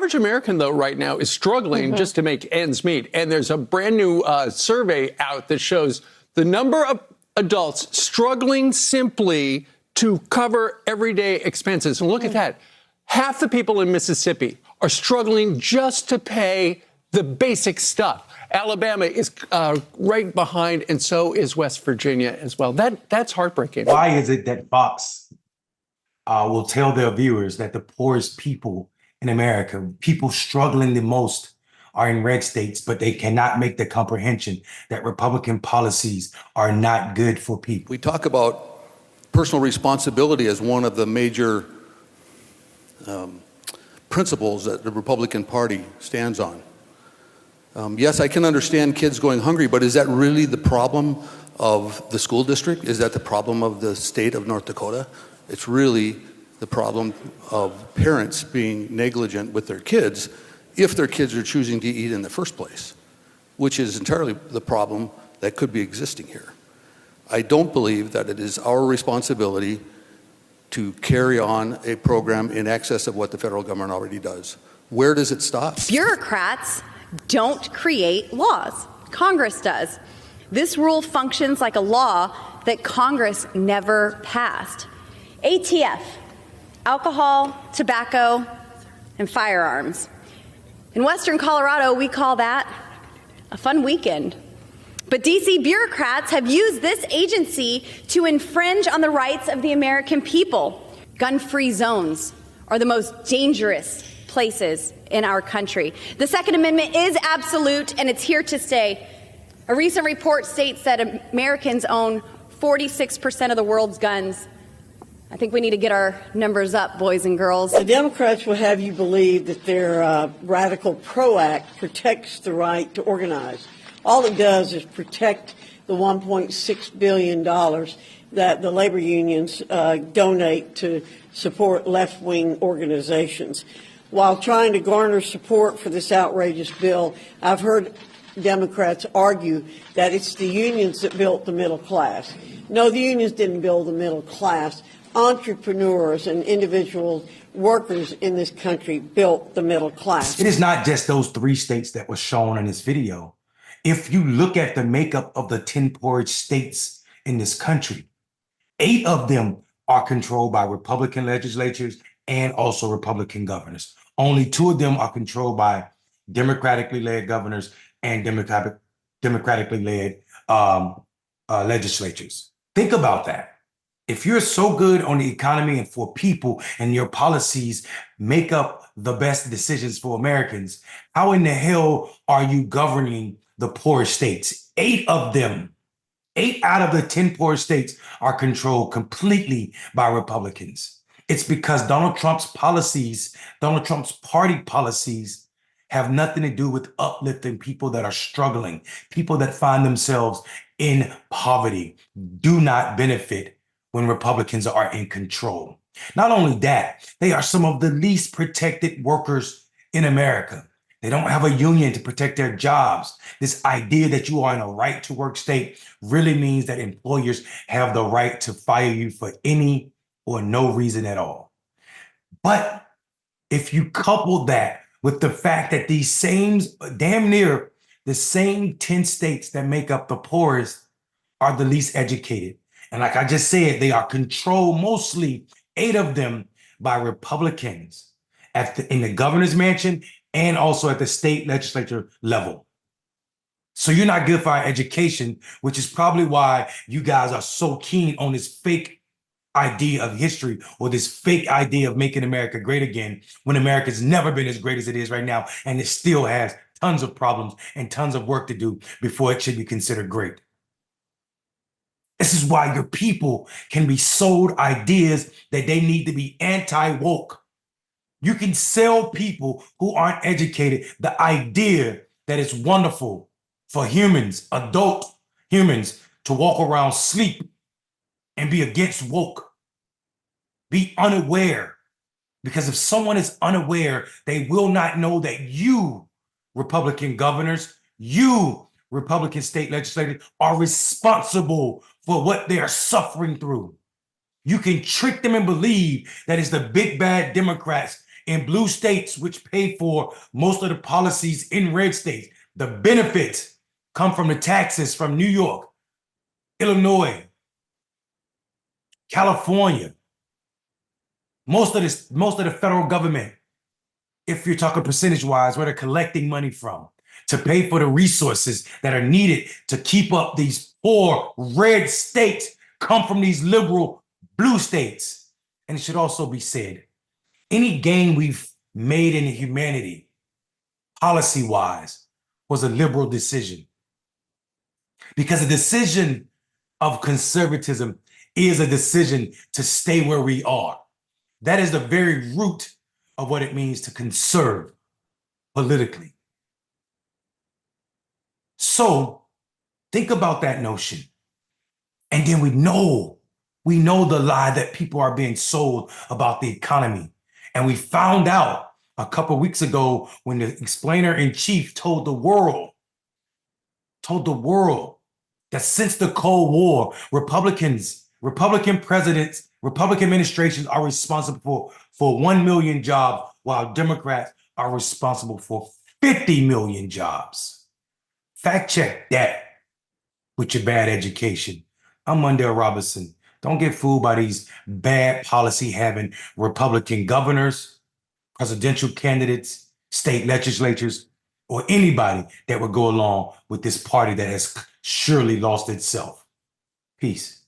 average American, though, right now is struggling just to make ends meet. And there's a brand new survey out that shows the number of adults struggling simply to cover everyday expenses. And look at that. Half the people in Mississippi are struggling just to pay the basic stuff. Alabama is right behind, and so is West Virginia as well. That's heartbreaking. Why is it that Fox will tell their viewers that the poorest people in America, people struggling the most, are in red states, but they cannot make the comprehension that Republican policies are not good for people? We talk about personal responsibility as one of the major principles that the Republican Party stands on. Yes, I can understand kids going hungry, but is that really the problem of the school district? Is that the problem of the state of North Dakota? It's really the problem of parents being negligent with their kids if their kids are choosing to eat in the first place, which is entirely the problem that could be existing here. I don't believe that it is our responsibility to carry on a program in excess of what the federal government already does. Where does it stop? Bureaucrats don't create laws. Congress does. This rule functions like a law that Congress never passed. ATF, alcohol, tobacco, and firearms. In Western Colorado, we call that a fun weekend. But DC bureaucrats have used this agency to infringe on the rights of the American people. Gun-free zones are the most dangerous places in our country. The Second Amendment is absolute, and it's here to stay. A recent report states that Americans own 46% of the world's guns. I think we need to get our numbers up, boys and girls. The Democrats will have you believe that their Radical PRO Act protects the right to organize. All it does is protect the $1.6 billion that the labor unions donate to support left-wing organizations. While trying to garner support for this outrageous bill, I've heard Democrats argue that it's the unions that built the middle class. No, the unions didn't build the middle class. Entrepreneurs and individual workers in this country built the middle class. It is not just those 3 states that were shown in this video. If you look at the makeup of the 10 poorest states in this country, 8 of them are controlled by Republican legislatures and also Republican governors. Only 2 of them are controlled by democratically led governors and democratically led legislatures. Think about that. If you're so good on the economy and for people and your policies make up the best decisions for Americans, how in the hell are you governing the poorest states? 8 of them, 8 out of the 10 poorest states are controlled completely by Republicans. It's because Donald Trump's policies, Donald Trump's party policies have nothing to do with uplifting people that are struggling. People that find themselves in poverty do not benefit when Republicans are in control. Not only that, they are some of the least protected workers in America. They don't have a union to protect their jobs. This idea that you are in a right to work state really means that employers have the right to fire you for any or no reason at all. But if you couple that with the fact that these same, damn near the same 10 states that make up the poorest are the least educated. And like I just said, they are controlled, mostly 8 of them, by Republicans in the governor's mansion and also at the state legislature level. So you're not good for our education, which is probably why you guys are so keen on this fake idea of history or this fake idea of making America great again, when America's never been as great as it is right now, and it still has tons of problems and tons of work to do before it should be considered great. This is why your people can be sold ideas that they need to be anti-woke. You can sell people who aren't educated the idea that it's wonderful for humans, adult humans, to walk around sleep and be against woke. Be unaware. Because if someone is unaware, they will not know that you, Republican governors, you, Republican state legislators, are responsible for what they are suffering through. You can trick them and believe that it's the big bad Democrats in blue states, which pay for most of the policies in red states. The benefits come from the taxes from New York, Illinois, California. Most of the federal government, if you're talking percentage-wise, where they're collecting money from to pay for the resources that are needed to keep up these poor red states, come from these liberal blue states. And it should also be said, any gain we've made in humanity, policy-wise, was a liberal decision. Because a decision of conservatism is a decision to stay where we are. That is the very root of what it means to conserve politically. So think about that notion. And then we know the lie that people are being sold about the economy. And we found out a couple of weeks ago when the explainer-in-chief told the world that since the Cold War, Republican presidents, Republican administrations are responsible for 1 million jobs, while Democrats are responsible for 50 million jobs. Fact check that with your bad education. I'm Mondale Robinson. Don't get fooled by these bad policy-having Republican governors, presidential candidates, state legislatures, or anybody that would go along with this party that has surely lost itself. Peace.